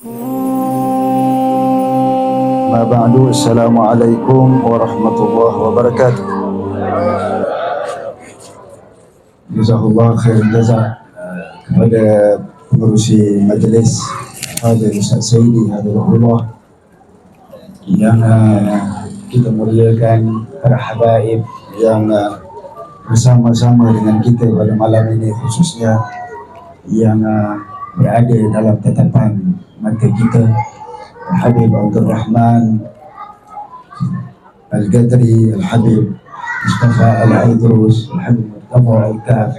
Ma ba'du, Assalamualaikum warahmatullahi wabarakatuh. Jazakallah khairan jaza kepada pengerusi majlis Hadir Ustaz Saidi Hadirullah yang kita muliakan, para habaib yang bersama-sama dengan kita pada malam ini, khususnya yang berada dalam tatapan mata kita, Habib Abdul Rahman Al-Qadri, Al-Habib Mustafa Al-Aidrus, Al-Habib Murtadha Al-Kaf,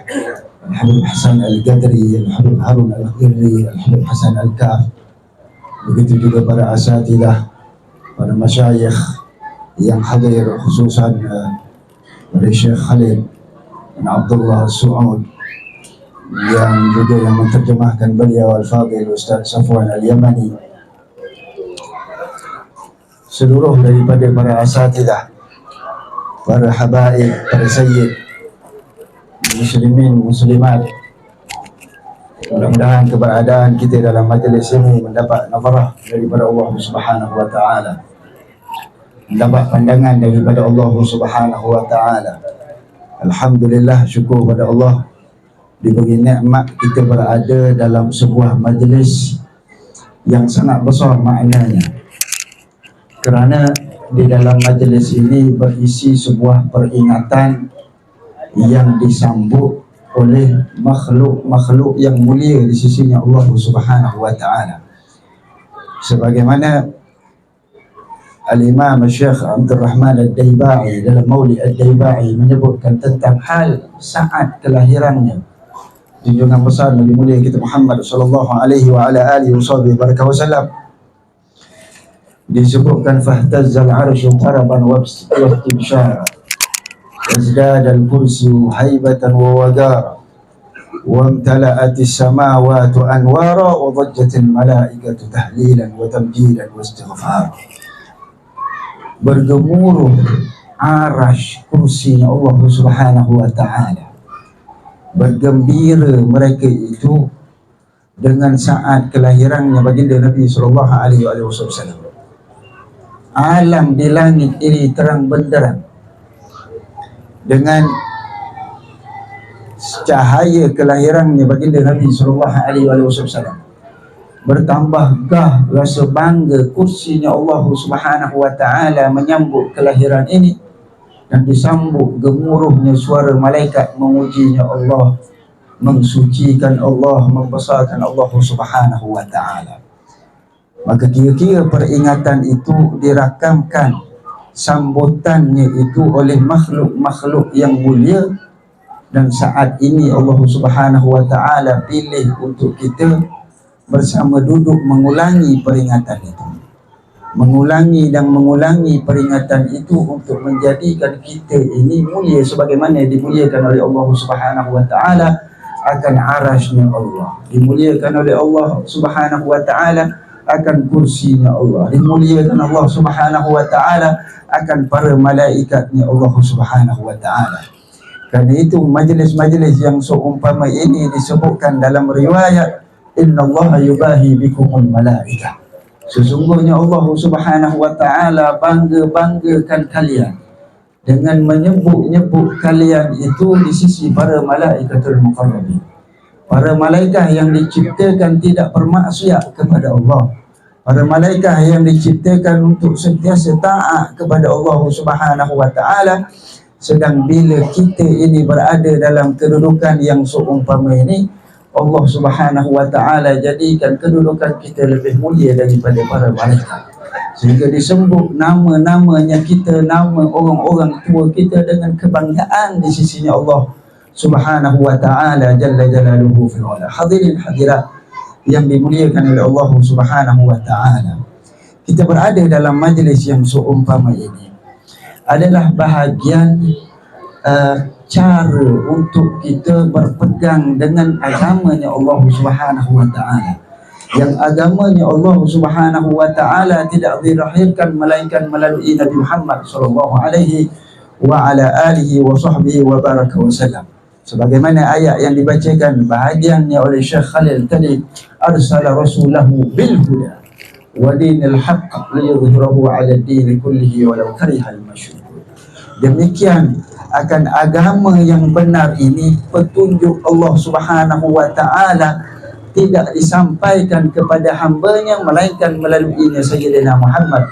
Al-Habib Hasan Al-Qadri, Al-Habib Harun Al-Qirri, Al-Habib Hasan Al-Kaf. Begitu juga para asatidah, para masyayikh yang hadir, khususan dari Syekh Khalid bin Abdullah As-Su'ud, yang juga yang menterjemahkan beliau Al-Fadhil Ustaz Safwan Al-Yamani, seluruh daripada para asatidah, para habaib, para sayyid, muslimin, muslimat. Mudah-mudahan keberadaan kita dalam majlis ini mendapat nazarah daripada Allah Subhanahu wa taala, mendapat pandangan daripada Allah Subhanahu wa taala. Alhamdulillah, syukur pada Allah diberi nikmat kita berada dalam sebuah majlis yang sangat besar maknanya, kerana di dalam majlis ini berisi sebuah peringatan yang disambut oleh makhluk-makhluk yang mulia di sisinya Allah Subhanahu wa taala. Sebagaimana Al-Imam Syekh Abdul Rahman Ad-Daibai dalam Maulid Ad-Daibai menyebutkan tentang hal saat kelahirannya junjungan besar Nabi mulia kita Muhammad sallallahu alaihi wa ala alihi wasallam. Disebutkan fahtazzal arsyu taraban wa istibshara wazdada al-kursiyu haibatan wa wagara وامتلأت السماوات أنوارا وضجت الملائكة تهليلا وتمجيدا واستغفارا. Bergemuruh arash kursinya Allah Subhanahu wa taala, bergembira mereka itu dengan saat kelahirannya baginda Nabi sallallahu alaihi wasallam. Alam di langit ini terang benderang dengan cahaya kelahirannya baginda Nabi sallallahu alaihi wasallam. Bertambah gah rasa bangga kursinya Allah Subhanahu wa taala menyambut kelahiran ini, dan disambut gemuruhnya suara malaikat memujinya Allah, mensucikan Allah, membesarkan Allah Subhanahu wa taala. Maka kira-kira peringatan itu dirakamkan, sambutannya itu oleh makhluk-makhluk yang mulia, dan saat ini Allah Subhanahu wa taala pilih untuk kita bersama duduk mengulangi peringatan itu, mengulangi dan mengulangi peringatan itu untuk menjadikan kita ini mulia sebagaimana dimuliakan oleh Allah Subhanahu wa taala akan arasy-Nya Allah, dimuliakan oleh Allah Subhanahu wa taala akan kursinya Allah, dimuliakan Allah Subhanahu wa taala akan para malaikatnya Allah Subhanahu wa taala. Karena itu majlis-majlis yang seumpama ini disebutkan dalam riwayat, innallaha yubahi bikumul malaikah, sesungguhnya Allah Subhanahu wa taala bangga-banggakan kalian dengan menyebut-nyebut kalian itu di sisi para malaikatul muqarrabin, para malaikat yang diciptakan tidak bermaksiat kepada Allah, para malaikat yang diciptakan untuk sentiasa taat kepada Allah Subhanahu wa taala. Sedang bila kita ini berada dalam kedudukan yang seumpama ini, Allah Subhanahu wa taala jadikan kedudukan kita lebih mulia daripada para malaikat, sehingga disebut nama-namanya kita, nama orang-orang tua kita dengan kebanggaan di sisinya Allah Subhanahu wa taala jalla jalaluhu fil ula. Hadirin hadirat yang dimuliakan oleh Allah Subhanahu wa taala, kita berada dalam majlis yang seumpama ini adalah bahagian cara untuk kita berpegang dengan agamanya Allah Subhanahu wa taala, yang agamanya Allah Subhanahu wa taala tidak dilahirkan melainkan melalui Nabi Muhammad sallallahu alaihi wa ala alihi wa sahbihi wa baraka wasallam. sebagaimana ayat yang dibacakan bahagiannya oleh Syekh Khalil tadi, arsala rasulahu bil huda wa dinil haqq liyudhhirahu 'ala ad-din kullihi walau karihal musyrikun. Demikian akan agama yang benar ini, petunjuk Allah Subhanahu wa taala tidak disampaikan kepada hambanya melainkan melalui Sayyidina Muhammad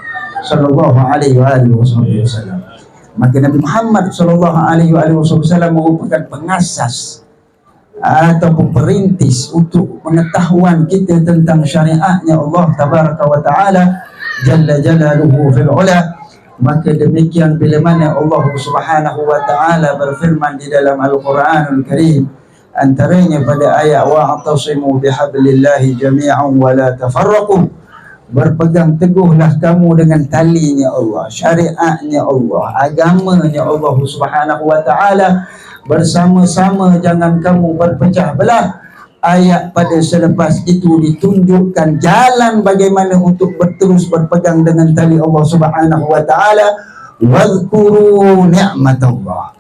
sallallahu alaihi wasallam. Maka Nabi Muhammad sallallahu alaihi wasallam merupakan pengasas ataupun perintis untuk pengetahuan kita tentang syariatnya Allah tabaraka wa taala jalla jalaluhu fil ula. Maka demikian bila mana Allah Subhanahu wa taala berfirman di dalam Al-Qur'anul Karim, antaranya pada ayat wa'tasimu bihablillahi jami'an wa la tafarraqu, berpegang teguhlah kamu dengan talinya Allah, syariatnya Allah, agamanya Allah Subhanahu wa taala, bersama-sama jangan kamu berpecah belah. Ayat pada selepas itu ditunjukkan jalan bagaimana untuk terus berpegang dengan tali Allah Subhanahu wa taala. Wadhkuru ni'matallah,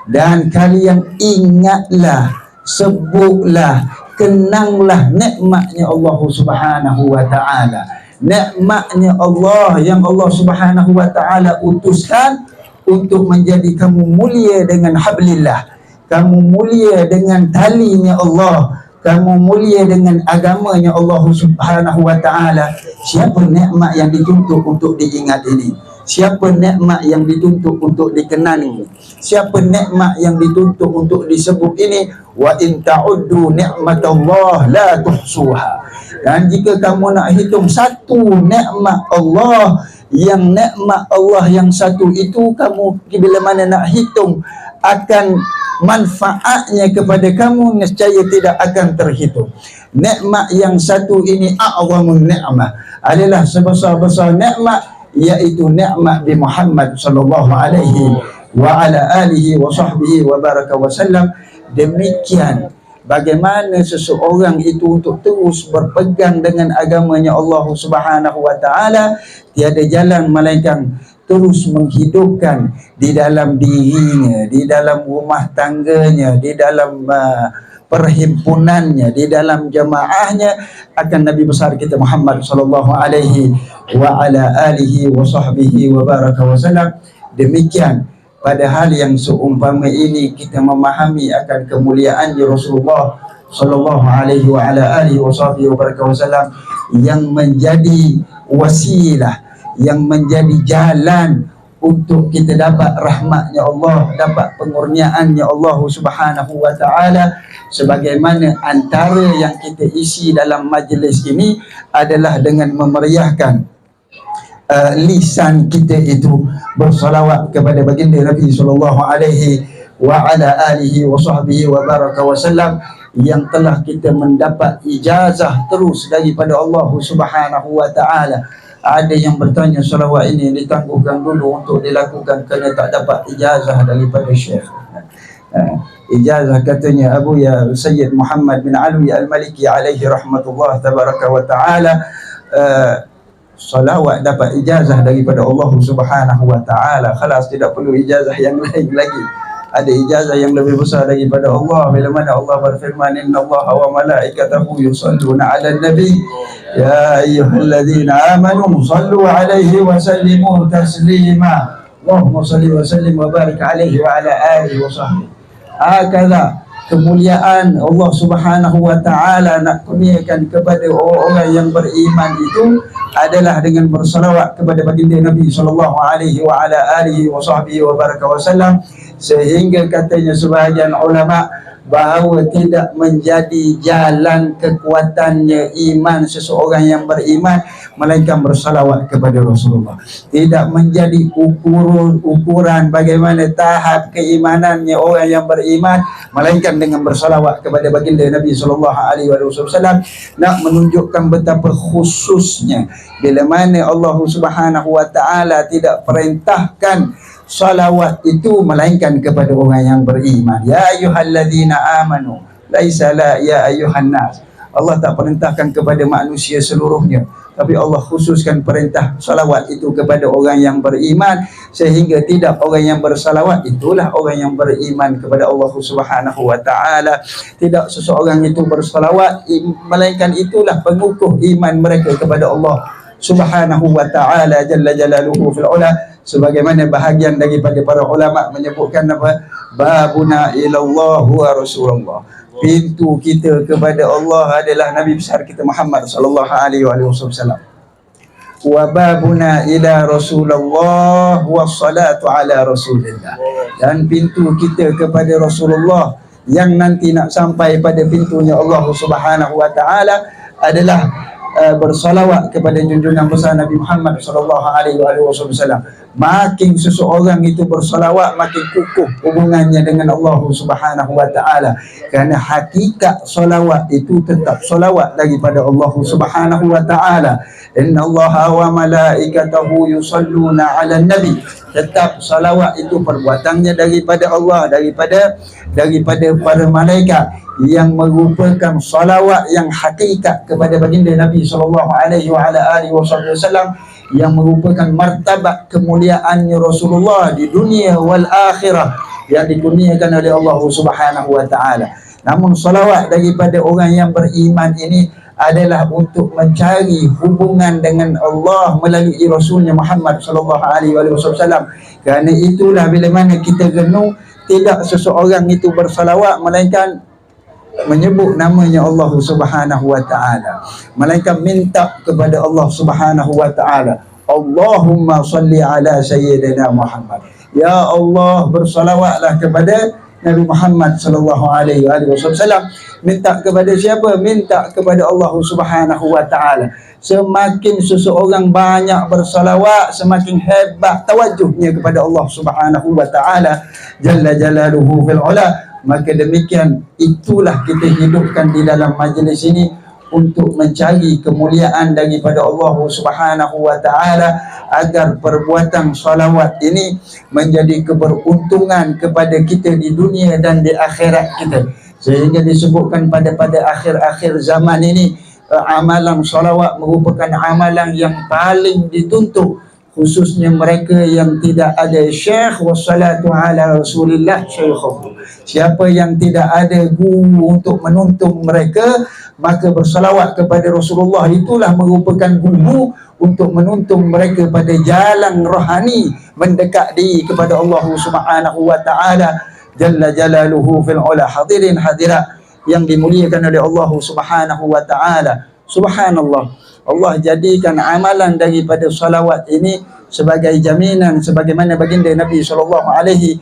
dan kalian ingatlah, sebutlah, kenanglah nikmatnya Allah Subhanahu wa taala. Nikmatnya Allah yang Allah Subhanahu wa taala utuskan untuk menjadi kamu mulia dengan hablillah, kamu mulia dengan talinya Allah, kamu mulia dengan agamanya Allah Subhanahu wa taala. Siapa nikmat yang dituntut untuk diingat ini? Siapa nikmat yang dituntut untuk dikenali? Siapa nikmat yang dituntut untuk disebut ini? Wa in ta'uddu ni'matallah la tuhsuha. Dan jika kamu nak hitung satu nikmat Allah, yang nikmat Allah yang satu itu kamu bila mana nak hitung akan manfaatnya kepada kamu, nescaya tidak akan terhitung. Nikmat yang satu ini a'zamun ni'mah, adalah sebesar-besar nikmat, yaitu nikmat di Muhammad sallallahu alaihi wa ala alihi wa sahbihi wa baraka wa sallam. Demikian bagaimana seseorang itu untuk terus berpegang dengan agamanya Allah Subhanahu wa taala, tiada jalan melainkan terus menghidupkan di dalam dirinya, di dalam rumah tangganya, di dalam perhimpunannya, di dalam jamaahnya akan Nabi besar kita Muhammad sallallahu alaihi wa ala alihi wa sahbihi wa baraka wa sallam. Demikian pada hal yang seumpama ini kita memahami akan kemuliaannya Rasulullah sallallahu alaihi wa ala alihi wa sahbihi wa baraka wa sallam, yang menjadi wasilah, yang menjadi jalan untuk kita dapat rahmatnya Allah, dapat pengurniaannya Allah Subhanahu wa taala. Sebagaimana antara yang kita isi dalam majlis ini adalah dengan memeriahkan lisan kita itu bersalawat kepada baginda Nabi sallallahu alaihi wa ala alihi wa sahbihi wa baraka wa sallam, yang telah kita mendapat ijazah terus daripada Allah Subhanahu wa taala. Ada yang bertanya salawat ini ditangguhkan dulu untuk dilakukan kerana tak dapat ijazah daripada Syekh. Ijazah katanya Abu Ya Sayyid Muhammad bin Alwi Al-Maliki alaihi rahmatullah tabaraka wa ta'ala. Salawat dapat ijazah daripada Allah Subhanahu wa ta'ala. Khalas, tidak perlu ijazah yang lain lagi. Ada ijazah yang lebih besar daripada Allah bila mana Allah berfirman, innallaha wa malaikatahu yusalluna 'alan nabi ya ayyuhalladzina amanu sallu 'alaihi wa sallimu taslima. Allahumma salli wa sallim wa barik 'alaihi wa ala alihi wa sahbihi. Hakala kemuliaan Allah Subhanahu wa taala nak kurniakan kepada orang-orang yang beriman itu adalah dengan bersalawat kepada baginda Nabi sallallahu alaihi wa ala alihi wa sahbihi wa baraka wa sallam. Sehingga katanya sebahagian ulama bahawa tidak menjadi jalan kekuatannya iman seseorang yang beriman melainkan bersalawat kepada Rasulullah. Tidak menjadi ukuran bagaimana tahap keimanannya orang yang beriman melainkan dengan bersalawat kepada baginda Nabi sallallahu alaihi wasallam. Nak menunjukkan betapa khususnya bila mana Allah Subhanahu wa taala tidak perintahkan salawat itu melainkan kepada orang yang beriman. Ya ayyuhalladzina amanu laisa la ya ayyuhan nas. Allah tak perintahkan kepada manusia seluruhnya, tapi Allah khususkan perintah salawat itu kepada orang yang beriman, sehingga tidak orang yang bersalawat itulah orang yang beriman kepada Allah Subhanahu wa taala. Tidak seseorang itu bersalawat melainkan itulah pengukuh iman mereka kepada Allah Subhanahu wa taala jalla jalaluhu fil ula. Sebagaimana bahagian daripada para ulama menyebutkan apa? Babuna ilallah wa Rasulullah. Pintu kita kepada Allah adalah Nabi besar kita Muhammad sallallahu alaihi wasallam. Wa babuna ila Rasulullah wassalatu ala Rasulillah. Dan pintu kita kepada Rasulullah yang nanti nak sampai pada pintunya Allah Subhanahu wa taala adalah bersalawat kepada junjungan besar Nabi Muhammad sallallahu alaihi wasallam. Makin seseorang itu bersalawat, makin kukuh hubungannya dengan Allah Subhanahu wa taala. Kerana hakikat salawat itu tetap salawat daripada Allah Subhanahu wa taala. Innallaha wa malaikatahu yusalluna 'alan nabi. Tetap salawat itu perbuatannya daripada Allah, daripada para malaikat, yang merupakan salawat yang hakikat kepada baginda Nabi sallallahu alaihi wasallam, yang merupakan martabat kemuliaannya Rasulullah di dunia wal akhirah, yang dikurniakan oleh Allah Subhanahu wa taala. Namun salawat daripada orang yang beriman ini adalah untuk mencari hubungan dengan Allah melalui Rasulnya Muhammad sallallahu alaihi wasallam. Kerana itulah bila mana kita renung, tidak seseorang itu bersalawat melainkan menyebut namanya Allah Subhanahu wa taala, melainkan minta kepada Allah Subhanahu wa taala, Allahumma salli ala sayyidina Muhammad. Ya Allah, bersalawatlah kepada Nabi Muhammad sallallahu alaihi wasallam. Minta kepada siapa? Minta kepada Allah Subhanahu wa taala. Semakin seseorang banyak bersalawat, semakin hebat tawajuhnya kepada Allah Subhanahu wa taala jalla jalaluhu fil ula. Maka demikian itulah kita hidupkan di dalam majlis ini untuk mencari kemuliaan daripada Allah Subhanahu wa taala, agar perbuatan salawat ini menjadi keberuntungan kepada kita di dunia dan di akhirat kita. Sehingga disebutkan pada akhir-akhir zaman ini, amalan salawat merupakan amalan yang paling dituntut, khususnya mereka yang tidak ada syekh. Wassalatu ala Rasulillah syekhuhu. Siapa yang tidak ada guru untuk menuntun mereka, maka bersalawat kepada Rasulullah itulah merupakan guru untuk menuntun mereka pada jalan rohani, mendekat diri kepada Allah Subhanahu wa taala jalla jalaluhu fil ula. Hadirin hadirat yang dimuliakan oleh Allah Subhanahu wa taala. Subhanallah, Allah jadikan amalan daripada salawat ini sebagai jaminan, sebagaimana baginda Nabi sallallahu alaihi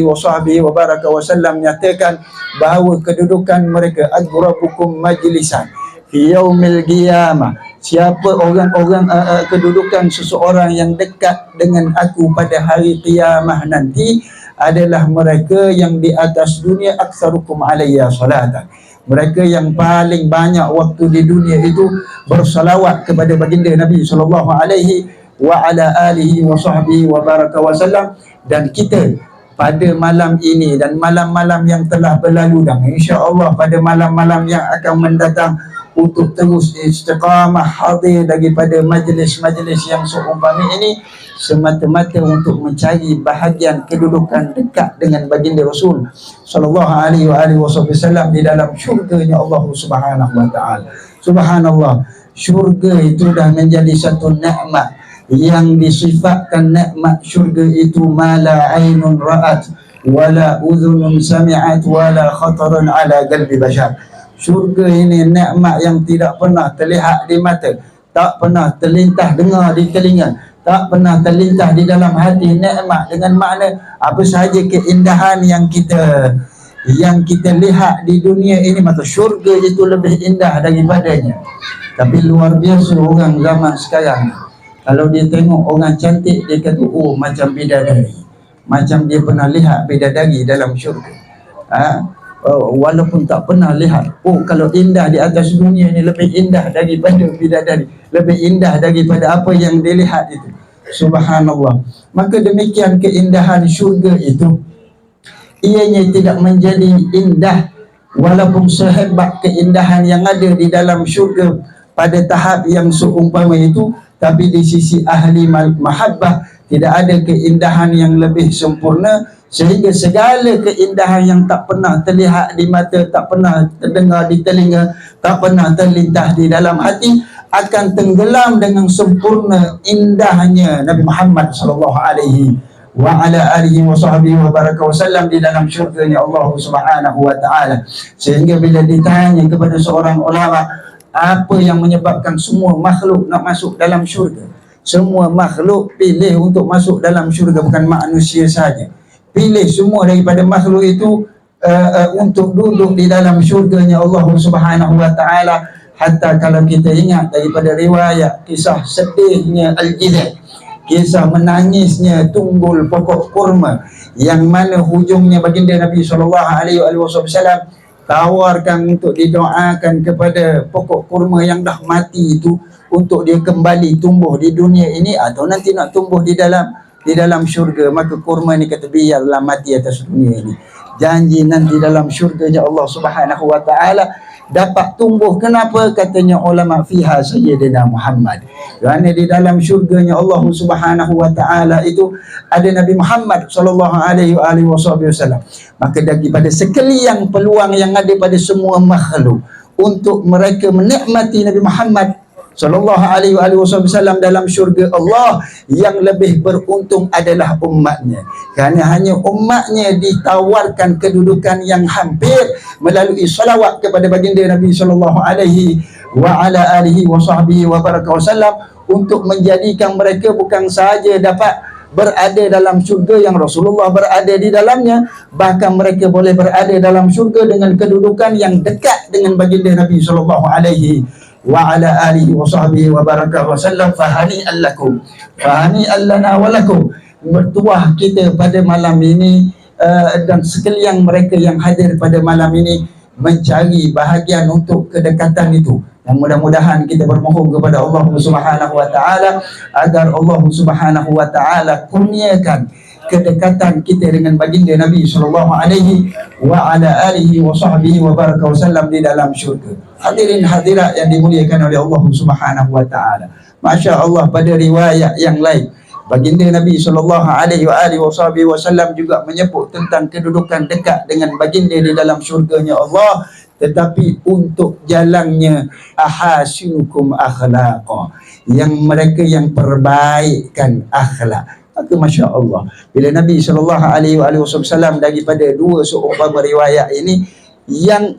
wasallam nyatakan bahawa kedudukan mereka aqrabukum majlisan fi yaumil qiyamah. Siapa orang-orang kedudukan seseorang yang dekat dengan aku pada hari qiyamah nanti adalah mereka yang di atas dunia aktsarukum alayya salatan. Mereka yang paling banyak waktu di dunia itu bersalawat kepada baginda Nabi sallallahu alaihi wasallam. Dan kita pada malam ini dan malam-malam yang telah berlalu, dan insya-Allah pada malam-malam yang akan mendatang, untuk terus istiqamah hadir daripada majlis-majlis yang seumpama ini, semata-mata untuk mencari bahagian kedudukan dekat dengan baginda Rasul sallallahu alaihi wasallam di dalam syurganya Allah Subhanahu wa taala. Subhanallah, syurga itu dah menjadi satu nikmat yang disifatkan. Nikmat syurga itu mala ainun ra'at wala udhunun sami'at wala khataran ala qalbi bashar. Syurga ini nikmat yang tidak pernah terlihat di mata, tak pernah terlintas dengar di telinga, tak pernah terlintas di dalam hati. Nikmat dengan makna apa sahaja keindahan yang kita lihat di dunia ini, maka syurga itu lebih indah daripadanya. Tapi luar biasa orang zaman sekarang, kalau dia tengok orang cantik, dia kata oh macam bidadari, macam dia pernah lihat bidadari dalam syurga. Walaupun tak pernah lihat. Oh, kalau indah di atas dunia ini lebih indah daripada bidadari, lebih indah daripada apa yang dilihat itu. Subhanallah. Maka demikian keindahan syurga itu, ianya tidak menjadi indah walaupun sehebat keindahan yang ada di dalam syurga pada tahap yang seumpama itu, tapi di sisi ahli mahabbah tidak ada keindahan yang lebih sempurna, sehingga segala keindahan yang tak pernah terlihat di mata, tak pernah terdengar di telinga, tak pernah terlintas di dalam hati, akan tenggelam dengan sempurna indahnya Nabi Muhammad sallallahu alaihi wa ala alihi wa sahbihi wa baraka wasallam di dalam syurganya Allah Subhanahu wa taala. Sehingga bila ditanya kepada seorang ulama, apa yang menyebabkan semua makhluk nak masuk dalam syurga? Semua makhluk pilih untuk masuk dalam syurga, bukan manusia saja. Pilih semua daripada makhluk itu untuk duduk di dalam syurganya Allah Subhanahu wa taala. Hatta kalau kita ingat daripada riwayat kisah sedihnya Al-Jizah, kisah menangisnya tunggul pokok kurma, yang mana hujungnya baginda Nabi SAW tawarkan untuk didoakan kepada pokok kurma yang dah mati itu, untuk dia kembali tumbuh di dunia ini atau nanti nak tumbuh di dalam syurga. Maka kurma ni kata, biarlah mati atas dunia ini, janji nanti dalam syurganya Allah Subhanahu wa taala dapat tumbuh. Kenapa? Katanya ulama, fiha sayyidina Muhammad, kerana di dalam syurganya Allah Subhanahu wa taala itu ada Nabi Muhammad sallallahu alaihi wasallam. Maka daripada sekalian peluang yang ada pada semua makhluk untuk mereka menikmati Nabi Muhammad sallallahu alaihi wasallam dalam syurga Allah, yang lebih beruntung adalah umatnya, kerana hanya umatnya ditawarkan kedudukan yang hampir melalui salawat kepada baginda Nabi sallallahu alaihi wa ala alihi wa sahbihi wa baraka wasallam, untuk menjadikan mereka bukan sahaja dapat berada dalam syurga yang Rasulullah berada di dalamnya, bahkan mereka boleh berada dalam syurga dengan kedudukan yang dekat dengan baginda Nabi sallallahu alaihi wa ala alihi wa sahbihi wa baraka wasallam. Fahani'an lakum, fahani'an lana wa lakum. Bertuah kita pada malam ini dan sekalian mereka yang hadir pada malam ini mencari bahagian untuk kedekatan itu. Dan mudah-mudahan kita bermohon kepada Allah Subhanahu wa taala agar Allah Subhanahu wa taala kurniakan kedekatan kita dengan baginda Nabi sallallahu alaihi wa ala alihi wa sahbihi wa baraka wasallam di dalam syurga. Hadirin hadirat yang dimuliakan oleh Allah Subhanahu wa taala. Masya-Allah, pada riwayat yang lain baginda Nabi sallallahu alaihi wa alihi wasallam juga menyebut tentang kedudukan dekat dengan baginda di dalam syurganya Allah, tetapi untuk jalannya ahasinukum akhlaqa, yang mereka yang perbaikkan akhlak. Maka Masya Allah, bila Nabi SAW daripada dua seumpama riwayat ini yang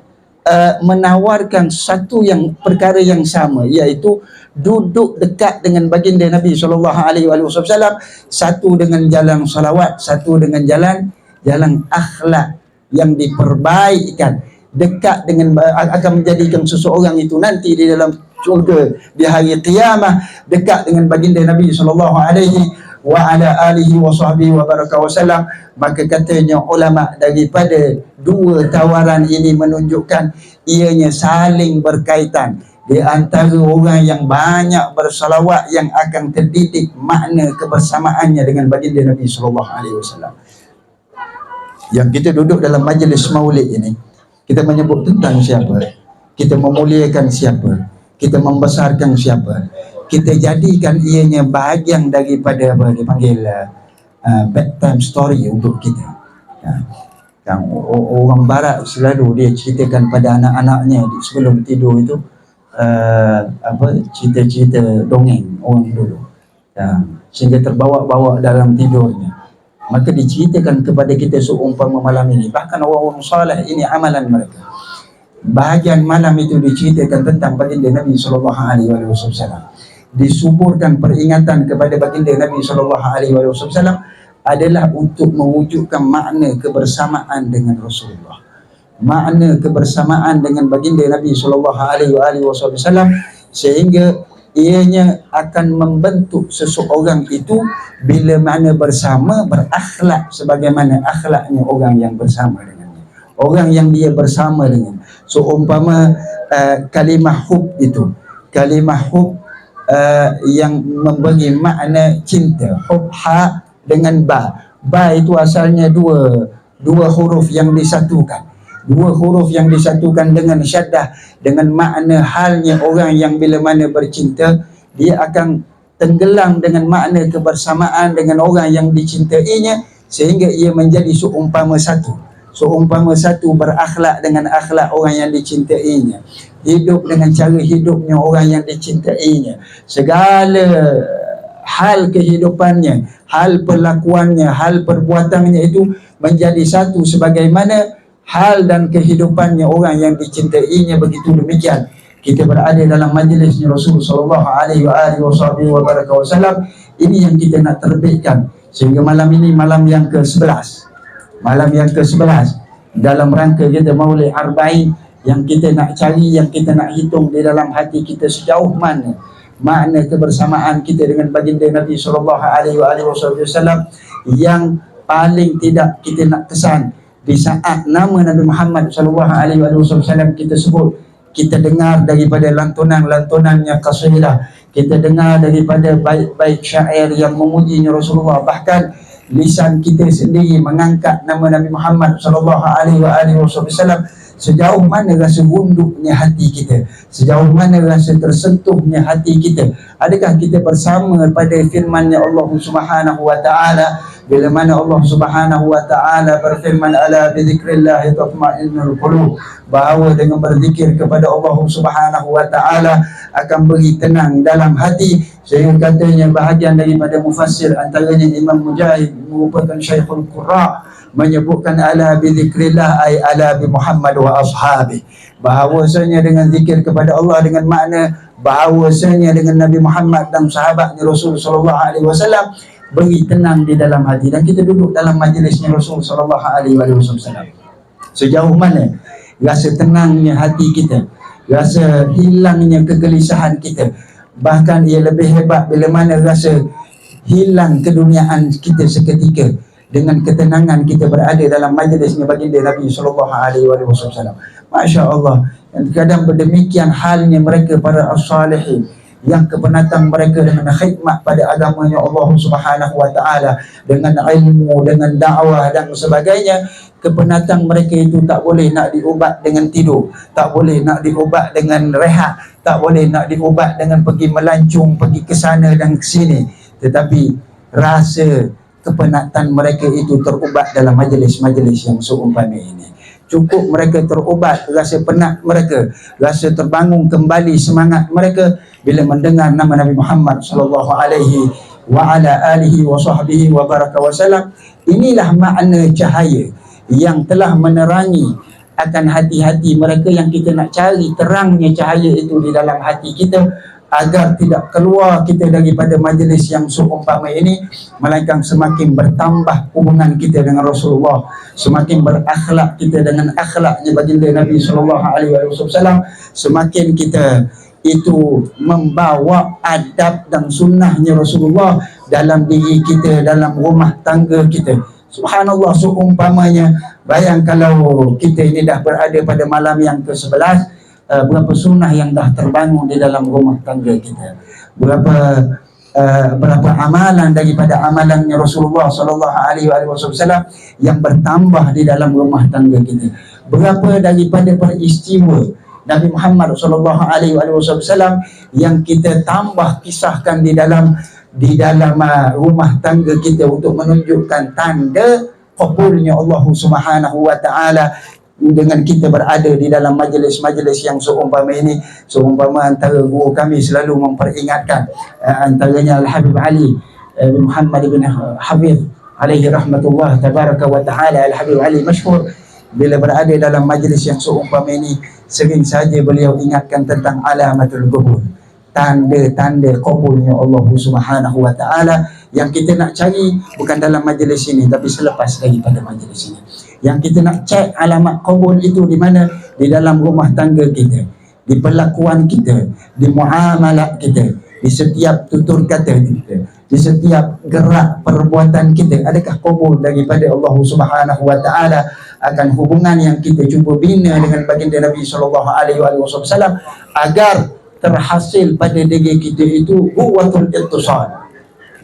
menawarkan satu yang perkara yang sama, iaitu duduk dekat dengan baginda Nabi SAW, satu dengan jalan salawat, satu dengan jalan akhlak yang diperbaikkan, dekat dengan akan menjadikan seseorang itu nanti di dalam syurga di hari qiyamah dekat dengan baginda Nabi sallallahu alaihi wa ala alihi wa sahbihi wa baraka wasallam. Maka katanya ulama, daripada dua tawaran ini menunjukkan ianya saling berkaitan. Di antara orang yang banyak bersalawat yang akan terdidik makna kebersamaannya dengan baginda Nabi sallallahu alaihi wasallam. Yang kita duduk dalam majlis maulid ini, kita menyebut tentang siapa, kita memuliakan siapa, kita membesarkan siapa, kita jadikan ianya bahagian daripada apa dipanggil bedtime story untuk kita. Yang orang barat selalu dia ceritakan pada anak-anaknya sebelum tidur itu cerita-cerita dongeng orang dulu, sehingga terbawa-bawa dalam tidurnya. Maka diceritakan kepada kita seumpama malam ini. Bahkan orang-orang saleh ini amalan mereka. Bahagian malam itu diceritakan tentang baginda Nabi sallallahu alaihi wasallam. Disuburkan peringatan kepada baginda Nabi sallallahu alaihi wasallam adalah untuk mewujudkan makna kebersamaan dengan Rasulullah, makna kebersamaan dengan baginda Nabi sallallahu alaihi wasallam, sehingga ianya akan membentuk seseorang itu bila mana bersama berakhlak sebagaimana akhlaknya orang yang bersama dengannya, orang yang dia bersama dengan. Seumpama kalimah hub itu, kalimah hub yang memberi makna cinta, hub ha dengan ba. Ba itu asalnya dua huruf yang disatukan, dua huruf yang disatukan dengan syaddah, dengan makna halnya orang yang bila mana bercinta, dia akan tenggelam dengan makna kebersamaan dengan orang yang dicintainya, sehingga ia menjadi seumpama satu. Seumpama satu berakhlak dengan akhlak orang yang dicintainya, hidup dengan cara hidupnya orang yang dicintainya, segala hal kehidupannya, hal perlakuannya, hal perbuatannya itu menjadi satu sebagaimana hal dan kehidupannya orang yang dicintainya. Begitu demikian kita berada dalam majlisnya Rasulullah SAW. Ini yang kita nak terbitkan sehingga malam ini malam yang ke-11, malam yang ke-11 dalam rangka kita Maulid Arba'in, yang kita nak cari, yang kita nak hitung di dalam hati kita sejauh mana makna kebersamaan kita dengan baginda Nabi SAW, yang paling tidak kita nak kesan di saat nama Nabi Muhammad SAW kita sebut, kita dengar daripada lantunan-lantunannya qasidah, kita dengar daripada baik-baik syair yang memujinya Rasulullah, bahkan lisan kita sendiri mengangkat nama Nabi Muhammad SAW, sejauh mana rasa gunduknya hati kita, sejauh mana rasa tersentuhnya hati kita. Adakah kita bersama pada firman-Nya Allah Subhanahu wa taala, bila mana Allah Subhanahu wa taala berfirman, ala bi dzikrillah tatma'innul qulub, bahawa dengan berzikir kepada Allah Subhanahu wa taala akan beri tenang dalam hati. Sehingga katanya bahagian daripada mufassir, antaranya Imam Mujahid merupakan Syekhul Qurra, menyebutkan ala bi dzikrillah ay ala bi Muhammad wa ashabi, bahawasanya dengan zikir kepada Allah dengan makna bahawasanya dengan Nabi Muhammad dan sahabatnya Rasul sallallahu alaihi wasallam beri tenang di dalam hati. Dan kita duduk dalam majlisnya Rasul sallallahu alaihi wasallam, sejauh mana rasa tenangnya hati kita, rasa hilangnya kegelisahan kita. Bahkan ia lebih hebat bila mana rasa hilang keduniaan kita seketika dengan ketenangan kita berada dalam majlisnya baginda Nabi sallallahu alaihi wasallam. Masya Allah. Dan kadang berdemikian halnya mereka para as-salihin, yang kepenatan mereka dengan khidmat pada agamanya Allah Subhanahu wa taala, dengan ilmu, dengan dakwah dan sebagainya. Kepenatan mereka itu tak boleh nak diubat dengan tidur, tak boleh nak diubat dengan rehat, tak boleh nak diubat dengan pergi melancung, pergi ke sana dan ke sini. Tetapi rasa kepenatan mereka itu terubat dalam majlis-majlis yang seumpama ini. Cukup mereka terubat rasa penat mereka, rasa terbangun kembali semangat mereka bila mendengar nama Nabi Muhammad sallallahu alaihi wa ala alihi wa sahbihi wa baraka wasallam. Inilah makna cahaya yang telah menerangi akan hati-hati mereka, yang kita nak cari terangnya cahaya itu di dalam hati kita, agar tidak keluar kita daripada majlis yang seumpama ini, melainkan semakin bertambah hubungan kita dengan Rasulullah, semakin berakhlak kita dengan akhlaknya baginda Nabi sallallahu alaihi wasallam, semakin kita itu membawa adab dan sunnahnya Rasulullah dalam diri kita, dalam rumah tangga kita. Subhanallah, seumpamanya bayang kalau kita ini dah berada pada malam yang ke-11, berapa sunnah yang dah terbangun di dalam rumah tangga kita, berapa amalan daripada amalannya Rasulullah sallallahu alaihi wasallam yang bertambah di dalam rumah tangga kita, berapa daripada peristiwa Nabi Muhammad sallallahu alaihi wasallam yang kita tambah kisahkan di dalam rumah tangga kita untuk menunjukkan tanda qabulnya Allah Subhanahu wa taala dengan kita berada di dalam majlis-majlis yang seumpama ini. Seumpama antara guru kami selalu memperingatkan, antaranya Al-Habib Ali bin Muhammad bin Hafiz alaihi rahmatullah tabaraka wa taala. Al-Habib Ali masyhur bila berada dalam majlis yang seumpama ini, sering saja beliau ingatkan tentang alamatul qabul, tanda-tanda qabulnya Allah Subhanahu wa taala, yang kita nak cari bukan dalam majlis ini tapi selepas daripada majlis ini. Yang kita nak cek alamat qabul itu di mana? Di dalam rumah tangga kita, di perlakuan kita, di muamalah kita, di setiap tutur kata kita, di setiap gerak perbuatan kita. Adakah qabul daripada Allah Subhanahu wa taala akan hubungan yang kita cuba bina dengan baginda Nabi sallallahu alaihi wasallam, agar terhasil pada diri kita itu quwwatul ittisal,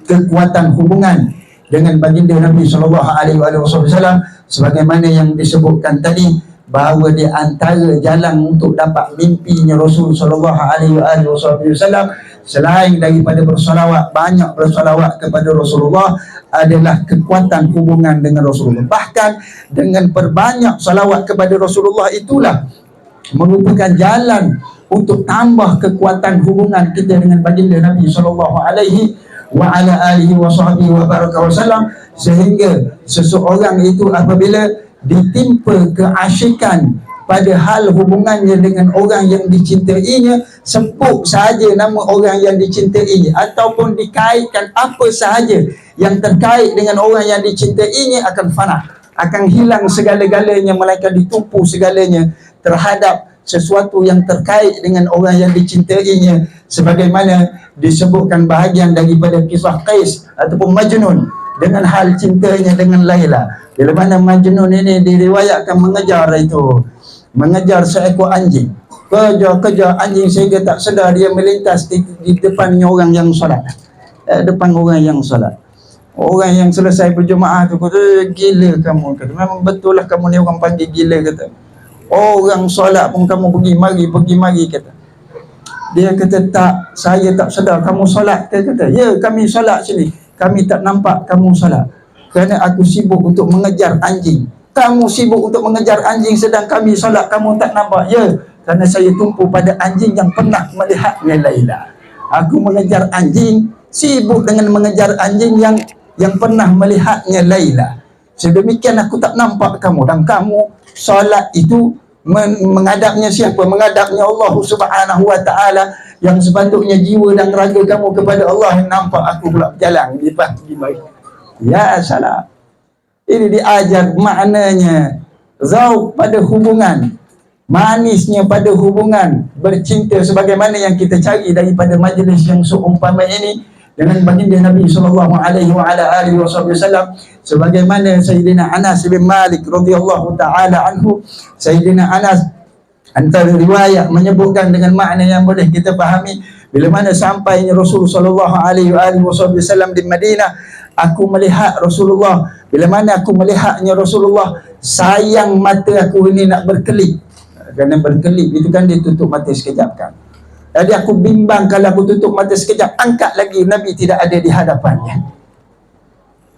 kekuatan hubungan dengan baginda Nabi sallallahu alaihi wasallam, sebagaimana yang disebutkan tadi, bahawa di antara jalan untuk dapat mimpinya Rasul sallallahu alaihi wasallam selain daripada bersolawat, banyak bersolawat kepada Rasulullah, adalah kekuatan hubungan dengan Rasulullah. Bahkan dengan perbanyak solawat kepada Rasulullah itulah merupakan jalan untuk tambah kekuatan hubungan kita dengan baginda Nabi sallallahu alaihi wasallam, sehingga seseorang itu apabila ditimpa keasyikan pada hal hubungannya dengan orang yang dicintainya, sebut sahaja nama orang yang dicintainya ataupun dikaitkan apa sahaja yang terkait dengan orang yang dicintainya akan fana, akan hilang segala-galanya, melainkan ditumpu segalanya terhadap sesuatu yang terkait dengan orang yang dicintainya, sebagaimana disebutkan bahagian daripada kisah Qais ataupun Majnun dengan hal cintanya dengan Laila. Bila mana Majnun ini diriwayatkan mengejar seekor anjing, kejar anjing sehingga tak sedar dia melintas di depannya orang yang solat, depan orang yang solat. Orang yang selesai berjemaah tu kata, gila kamu, kata, memang betul lah kamu ni orang panggil gila, kata. Orang solat pun kamu pergi mari kata. Dia kata, tak, saya tak sedar kamu solat. Dia kata, ya kami solat sini, kami tak nampak kamu solat kerana aku sibuk untuk mengejar anjing. Kamu sibuk untuk mengejar anjing sedang kami solat, kamu tak nampak? Ya, kerana saya tumpu pada anjing yang pernah melihatnya Laila. Aku mengejar anjing, sibuk dengan mengejar anjing yang pernah melihatnya Laila. Sedemikian aku tak nampak kamu, dan kamu solat itu menghadapnya siapa? Menghadapnya Allah Subhanahu wa taala, yang sepatutnya jiwa dan raga kamu kepada Allah. Nampak aku pula berjalan di pagi mari. Ya salam. Ini diajar maknanya zauq pada hubungan, manisnya pada hubungan bercinta, sebagaimana yang kita cari daripada majlis yang seumpama ini dengan baginda Nabi sallallahu alaihi wasallam, sebagaimana Sayyidina Anas bin Malik radhiyallahu taala anhu. Sayyidina Anas antara riwayat menyebutkan dengan makna yang boleh kita fahami, bila mana sampainya Rasul sallallahu alaihi wasallam di Madinah, aku melihat Rasulullah. Bila mana aku melihatnya Rasulullah, sayang mata aku ini nak berkelip. Kerana berkelip itu kan dia tutup mata sekejap kan. Jadi aku bimbang kalau aku tutup mata sekejap, angkat lagi Nabi tidak ada di hadapannya.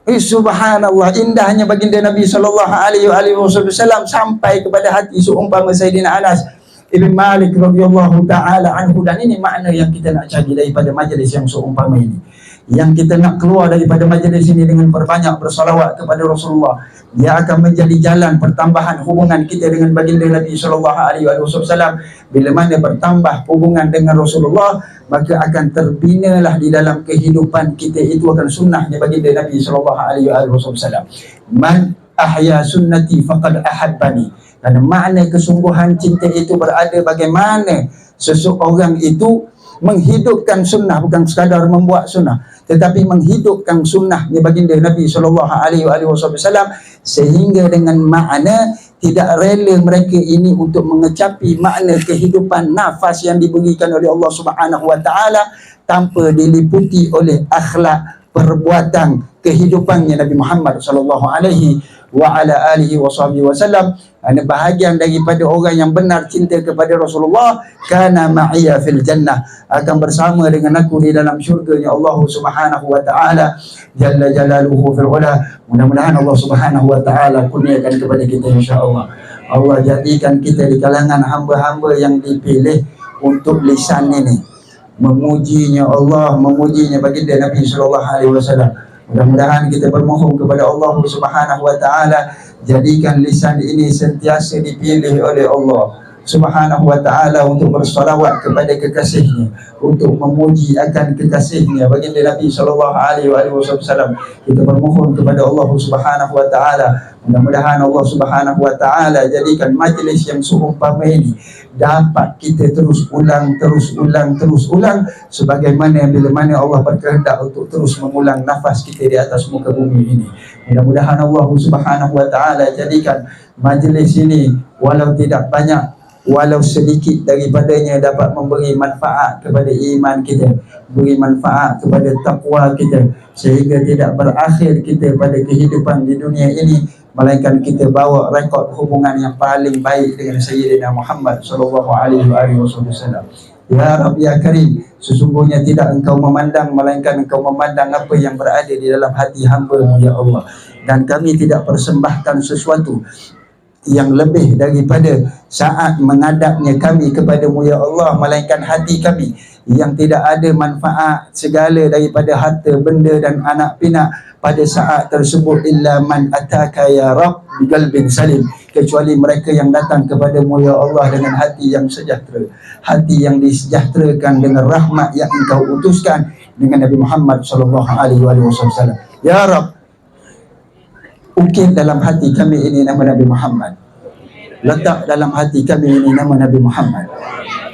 Subhanallah, indahnya baginda Nabi sallallahu alaihi wasallam sampai kepada hati seumpama Sayyidina Anas Ibn Malik radhiyallahu taala anhu. Dan ini makna yang kita nak cari daripada majlis yang seumpama ini. Yang kita nak keluar daripada majlis ini dengan berbanyak bersolawat kepada Rasulullah, dia akan menjadi jalan pertambahan hubungan kita dengan baginda Nabi sallallahu alaihi wasallam. Bila mana bertambah hubungan dengan Rasulullah, maka akan terbinalah di dalam kehidupan kita itu akan sunnahnya baginda Nabi sallallahu alaihi wasallam. Man ahya sunnati faqad ahabbani. Dan makna kesungguhan cinta itu berada bagaimana seseorang itu menghidupkan sunnah, bukan sekadar membuat sunnah, tetapi menghidupkan sunnahnya baginda Nabi sallallahu alaihi wasallam, sehingga dengan makna tidak rela mereka ini untuk mengecapi makna kehidupan nafas yang diberikan oleh Allah Subhanahu wa taala tanpa diliputi oleh akhlak perbuatan kehidupannya Nabi Muhammad sallallahu alaihi wasallam. Ada bahagian daripada orang yang benar cinta kepada Rasulullah, kana ma'iya fil jannah, akan bersama dengan aku di dalam syurga-Nya Allah Subhanahu wa taala jalla jalaluhu fil ula. Mudah-mudahan Allah Subhanahu wa taala kurniakan kepada kita insya-Allah. Allah jadikan kita di kalangan hamba-hamba yang dipilih untuk lisan ini memujinya Allah, memujinya baginda Nabi sallallahu alaihi wasallam. Mudah-mudahan kita bermohon kepada Allah Subhanahu wa taala, jadikan lisan ini sentiasa dipilih oleh Allah Subhanahu wa taala untuk bersolawat kepada kekasihnya, untuk memuji akan kekasihnya baginda Nabi sallallahu alaihi wasallam. Kita bermohon kepada Allah Subhanahu wa taala, mudah-mudahan Allah Subhanahu wa taala jadikan majlis yang seumpama ini dapat kita terus ulang sebagaimana bila mana Allah berkehendak untuk terus mengulang nafas kita di atas muka bumi ini. Mudah-mudahan Allah Subhanahu wa taala jadikan majlis ini walau tidak banyak, walau sedikit daripadanya dapat memberi manfaat kepada iman kita, beri manfaat kepada takwa kita, sehingga tidak berakhir kita pada kehidupan di dunia ini melainkan kita bawa rekod hubungan yang paling baik dengan Sayyidina Muhammad sallallahu alaihi wasallam. Ya Rabb ya Karim, sesungguhnya tidak engkau memandang melainkan engkau memandang apa yang berada di dalam hati hamba-Mu ya Allah. Dan kami tidak persembahkan sesuatu yang lebih daripada saat menghadapnya kami kepadamu ya Allah, melainkan hati kami yang tidak ada manfaat segala daripada harta, benda dan anak pinak pada saat tersebut, illa man ataka ya Rabb biqalbin salim, kecuali mereka yang datang kepadamu ya Allah dengan hati yang sejahtera, hati yang disejahterakan dengan rahmat yang engkau utuskan dengan Nabi Muhammad sallallahu alaihi wasallam. Ya Rabb, ukir dalam hati kami ini nama Nabi Muhammad, letak dalam hati kami ini nama Nabi Muhammad,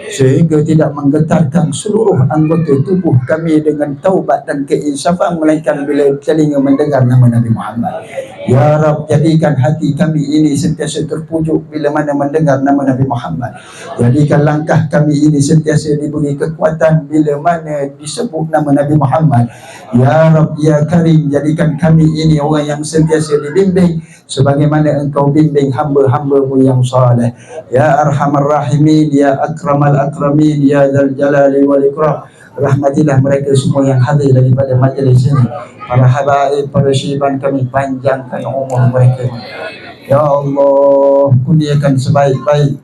sehingga tidak menggetarkan seluruh anggota tubuh kami dengan taubat dan keinsafan, melainkan bila telinga mendengar nama Nabi Muhammad. Ya Rabb, jadikan hati kami ini sentiasa terpujuk bila mana mendengar nama Nabi Muhammad. Jadikan langkah kami ini sentiasa diberi kekuatan bila mana disebut nama Nabi Muhammad. Ya Rabb ya Karim, jadikan kami ini orang yang sentiasa dibimbing sebagaimana engkau bimbing hamba-hamba-Mu yang saleh. Ya Arhamar Rahimin, ya Akramal Akramin, ya Dzal Jalali wal Ikram, rahmatilah mereka semua yang hadir daripada majlis ini, para habaib, para syiban, kami panjangkan umur mereka. Ya Allah, kurniakan sebaik-baik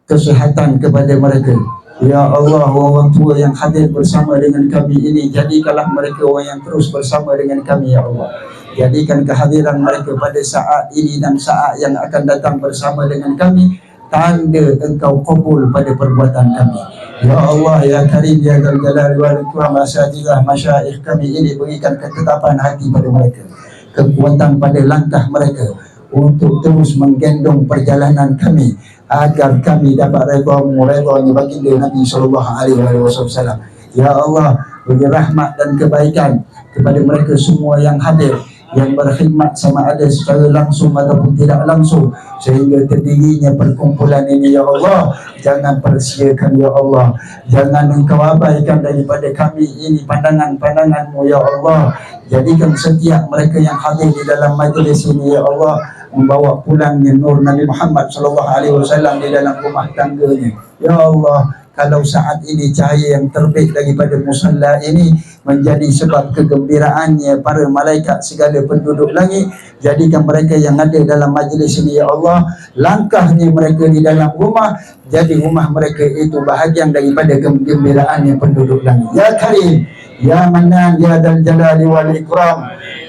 kesihatan kepada mereka. Ya Allah, orang tua yang hadir bersama dengan kami ini, jadikanlah mereka orang yang terus bersama dengan kami ya Allah. Jadikan kehadiran mereka pada saat ini dan saat yang akan datang bersama dengan kami tanda engkau kabul pada perbuatan kami. Ya Allah ya Karim ya Dzal Jalali wal Ikram, asatidzah masyaikh kami ini, berikan ketetapan hati pada mereka, kekuatan pada langkah mereka untuk terus menggendong perjalanan kami agar kami dapat redha-Mu, redha-Nya baginda Nabi sallallahu alaihi wasallam. Ya Allah, beri rahmat dan kebaikan kepada mereka semua yang hadir, yang berkhidmat sama ada secara langsung ataupun tidak langsung, sehingga terdirinya perkumpulan ini ya Allah. Jangan persiakan ya Allah, jangan engkau abaikan daripada kami ini pandangan-pandangan-Mu ya Allah. Jadikan setiap mereka yang hadir di dalam majlis ini ya Allah membawa pulangnya nur Nabi Muhammad sallallahu alaihi wasallam di dalam rumah tangganya. Ya Allah, kalau saat ini cahaya yang terbit daripada musalla ini menjadi sebab kegembiraannya para malaikat segala penduduk langit, jadikan mereka yang ada dalam majlis ini ya Allah, langkahnya mereka di dalam rumah, jadi rumah mereka itu bahagian daripada kegembiraannya penduduk langit. Ya Karim, ya Mannan, ya Dzal Jalali wal Ikram,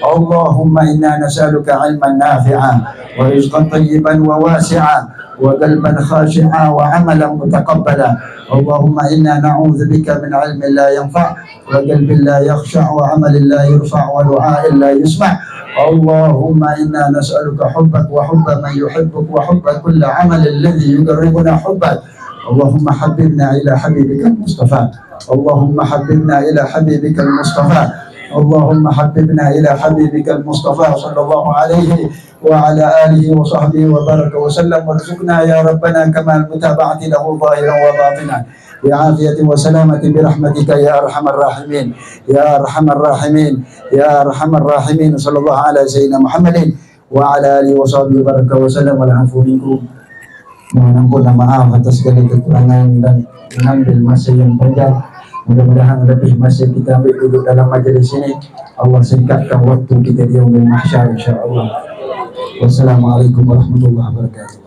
Allahumma inna nas'aluka ilman nafi'an wa rizqan tayyiban wa wasi'an wa qalban khashi'an wa amalan mutaqabbala. Allahumma inna na'udzu bika min ilmin la yanfa' wa qalbin la yakhsha' wa amalin la yurfa' wa du'a'in la yusma'. Allahumma inna nas'aluka hubbak wa hubba man yuhibbuk wa hubba kulli 'amalin alladhi yuqarribuna hubbak. Allahumma habbibna ila habibika al-Mustafa. Allahumma habbibna ila habibika al-Mustafa. اللهم حببنا إلى حبيبك المصطفى صلى الله عليه وعلى آله وصحبه وبارك وسلم، وارزقنا يا ربنا كما المتابعة له ظاهرا وباطنا بعافية وسلامة برحمتك يا أرحم الراحمين يا أرحم الراحمين يا أرحم الراحمين. صلى الله على سيدنا محمد وعلى آله وصحبه وبارك وسلم. والعفو منكم, mohon ampun dan maaf atas segala kekurangan dan mengambil masa yang panjang. Mudah-mudahan lebih masa kita ambil duduk dalam majlis ini, Allah singkatkan waktu kita di yaumil mahsyar insya-Allah. Wassalamualaikum warahmatullahi wabarakatuh.